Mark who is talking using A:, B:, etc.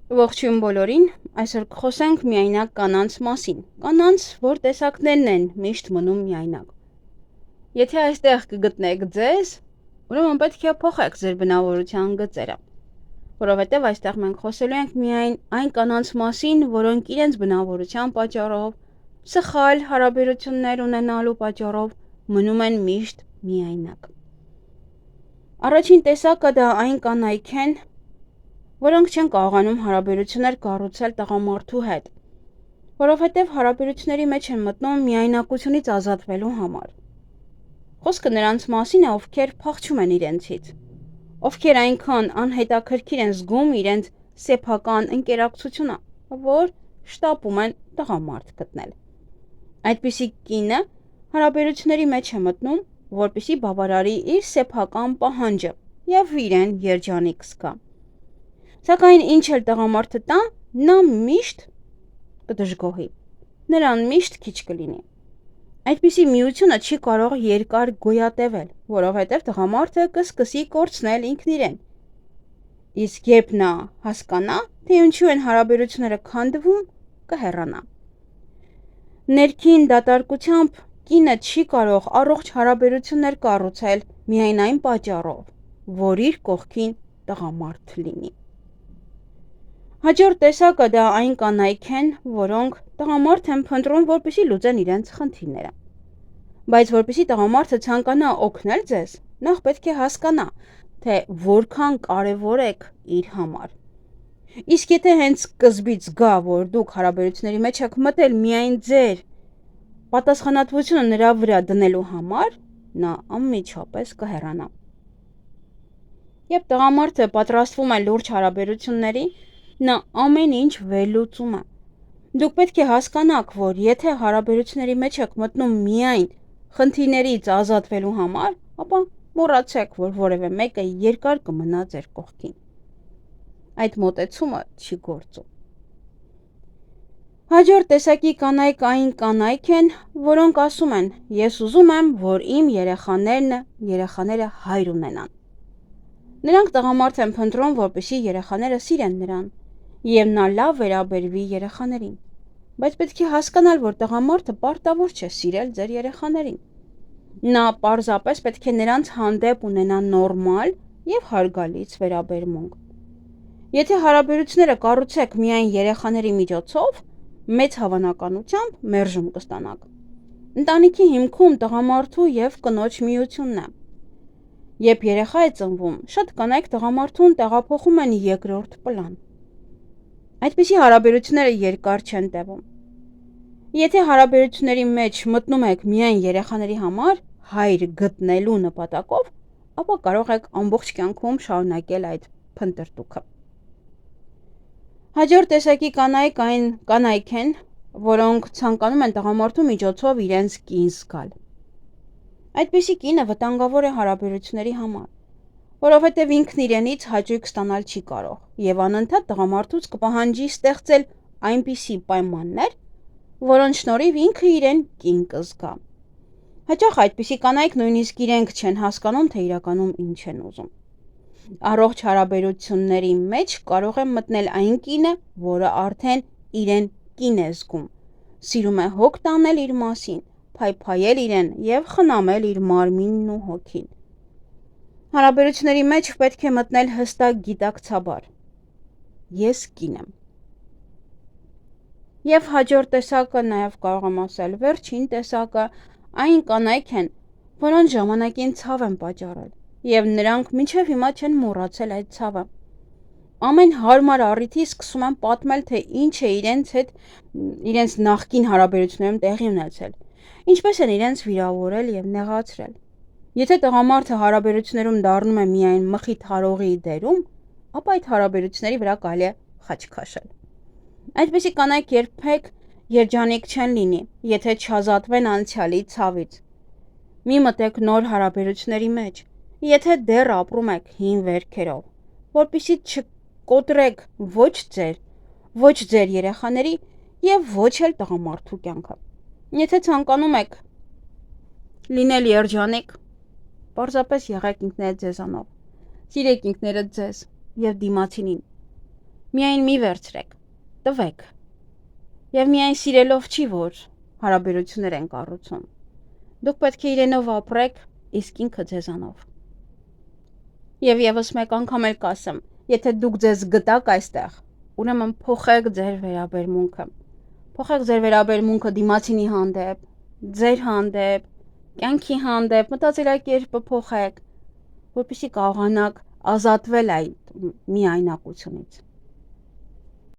A: Ողջույն բոլորին, այսօր կխոսենք միայնակ կանանց մասին, կանանց, որ տեսակներն են միշտ մնում միայնակ։ Եթե այստեղ կգտնեք ձեզ, ուրեմն պետք է փոխեք ձեր բնավորության գծերը, որովհետև այստեղ մենք խոսելու ենք միայն այն կանանց մասին, որոնք իրենց բնավորության պատճառով, սխալ հարաբերություններ ունենալու պատճառով մնում են միշտ միայնակ։ Առաջին տեսակը դա այն կանայք են, որոնք չեն կարողանում հարաբերություններ կառուցել տղամարդու հետ, որովհետև հարաբերությունների մեջ են մտնում միայնակությունից ազատվելու համար։ Խոսքը նրանց մասին է, ովքեր փախչում են իրենցից, ովքեր այնքան անհետաքրքիր են զգում իրենց սեփական ընկերակցությունը, որ շտապում են տղամարդ գտնել։ Այդպիսի կինը հարաբերությունների մեջ է մտնում, որպեսզի բավարարի իր սեփական պահանջը եւ իրեն երջանիկ զգա։ Սակայն ինչ էլ տղամարդը տա, նա միշտ կդժգոհի, նրան միշտ քիչ կլինի։ Այդպիսի միությունը չի կարող երկար գոյատևել, որովհետև տղամարդը կսկսի կորցնել ինքն իրեն։ Իսկ երբ նա հասկանա, թե ինչու են հարաբերությունները քանդվում, կհեռանա։ Ներքին դատարկությամբ կինը չի կարող առողջ հարաբերություններ կառուցել միայն այն պատճառով, որ իր կողքին տղամարդ լինի։ Հաջորդ տեսակը դա այն կանայք են, որոնք տղամարդ են փնտրում, որպեսզի լուծեն իրենց խնդիրները։ Բայց որպեսզի տղամարդը ցանկանա օգնել ձեզ, նախ պետք է հասկանա, թե որքան կարևոր եք իր համար։ Իսկ եթե հենց սկզբից գա, որ դուք հարաբերությունների մեջ եք մտել միայն ձեր պատասխանատվությունը նրա վրա դնելու համար, նա անմիջապես կհեռանա։ Երբ տղամարդը պատրաստվում է լուրջ հարաբերությունների, նա ամեն ինչ վերլուծում է։ Դուք պետք է հասկանաք, որ եթե հարաբերությունների մեջ եք մտնում միայն խնդիրներից ազատվելու համար, ապա մոռացեք, որ որևէ մեկը երկար կմնա ձեր կողքին։ Այդ մոտեցումը չի գործում։ Հաջորդ տեսակի կանայք այն կանայք են, որոնք ասում են. ես ուզում եմ, որ իմ երեխաները հայր ունենան։ Նրանք տղամարդ են փնտրում, որպեսզի երեխաները սիրեն նրան, եւ նա լավ վերաբերվի երեխաներին։ Բայց պետք է հասկանալ, որ տղամարդը պարտավոր չէ սիրել ձեր երեխաներին։ Նա պարզապես պետք է նրանց հանդեպ ունենա նորմալ եւ հարգալից վերաբերմունք։ Եթե հարաբերությունները կառուցեք միայն երեխաների միջոցով, մեծ հավանականությամբ մերժում կստանաք։ Ընտանիքի հիմքում տղամարդու եւ կնոջ միությունն է։ Երբ երեխա է ծնվում, շատ կանայք տղամարդուն տեղափոխում են երկրորդ պլան։ Այդպիսի հարաբերությունները երկար չեն տևում։ Եթե հարաբերությունների մեջ մտնում եք միայն երեխաների համար, հայր գտնելու նպատակով, ապա կարող եք ամբողջ կյանքում շարունակել այդ փնտրտուքը։ Հաջորդ տեսակի կանայք այն կանայք են, որոնք ցանկանում են տղամարդու միջոցով իրենց կին զգալ։ Այդպիսի կինը վտանգավոր է հարաբերությունների համար, որովհետև ինքն իրենից հաճույք ստանալ չի կարող եւ անընդհատ տղամարդուց կպահանջի ստեղծել այնպիսի պայմաններ, որոնց շնորհիվ ինքը իրեն կին կզգա։ Հաճախ այդպիսի կանայք նույնիսկ իրենք չեն հասկանում, թե իրականում ինչ են ուզում։ Առողջ հարաբերությունների մեջ կարող է մտնել այն կինը, որը արդեն իրեն կին է զգում, սիրում է հոգ տանել իր մասին, փայփայել իրեն եւ խնամել իր մարմինն ու հոգին։ Հարաբերությունների մեջ պետք է մտնել հստակ գիտակցաբար. ես կին եմ։ Եվ հաջորդ տեսակը նաև կարող եմ ասել վերջին տեսակը այն կանայք են, որոնց ժամանակին ցավ են պատճառել, եւ նրանք մինչև հիմա չեն մոռացել այդ ցավը։ Ամեն հարմար առիթի սկսում են պատմել, թե ինչ է իրենց նախկին հարաբերություններում տեղի ունեցել, ինչպես են իրենց վիրավորել եւ նեղացրել։ Եթե տղամարդը հարաբերություններում դառնում է միայն մխիթարողի դերում, ապա այդ հարաբերությունների վրա կարելի է խաչ քաշել։ Այդպիսի կանայք երբեք երջանիկ չեն լինի, եթե չազատվեն անցյալի ցավից։ Մի մտեք նոր հարաբերությունների մեջ, եթե դեռ ապրում եք հին վերքերով, որպեսզի չկոտրեք ոչ ձեր երեխաների եւ ոչ էլ տղամարդու կյանքը։ Եթե ցանկանում եք լինել երջանիկ, պարզապես եղեք ինքներդ ձեզանով։ Սիրեք ինքներդ ձեզ եւ դիմացինին։ Միայն մի վերցրեք, տվեք։ Եվ միայն սիրելով չի, որ հարաբերություններ են կառուցում։ Դուք պետք է իրենով ապրեք, իսկ ինքը ձեզանով։ Եվ եւս մեկ անգամ էլ կասեմ, եթե դուք ձեզ գտաք այստեղ, ուրեմն փոխեք ձեր վերաբերմունքը։ Փոխեք ձեր վերաբերմունքը դիմացինի հանդեպ, ձեր հանդեպ, կյանքի հանդեպ, մտածելակերպը փոխեք, որպեսզի կարողանաք ազատվել այդ միայնակությունից։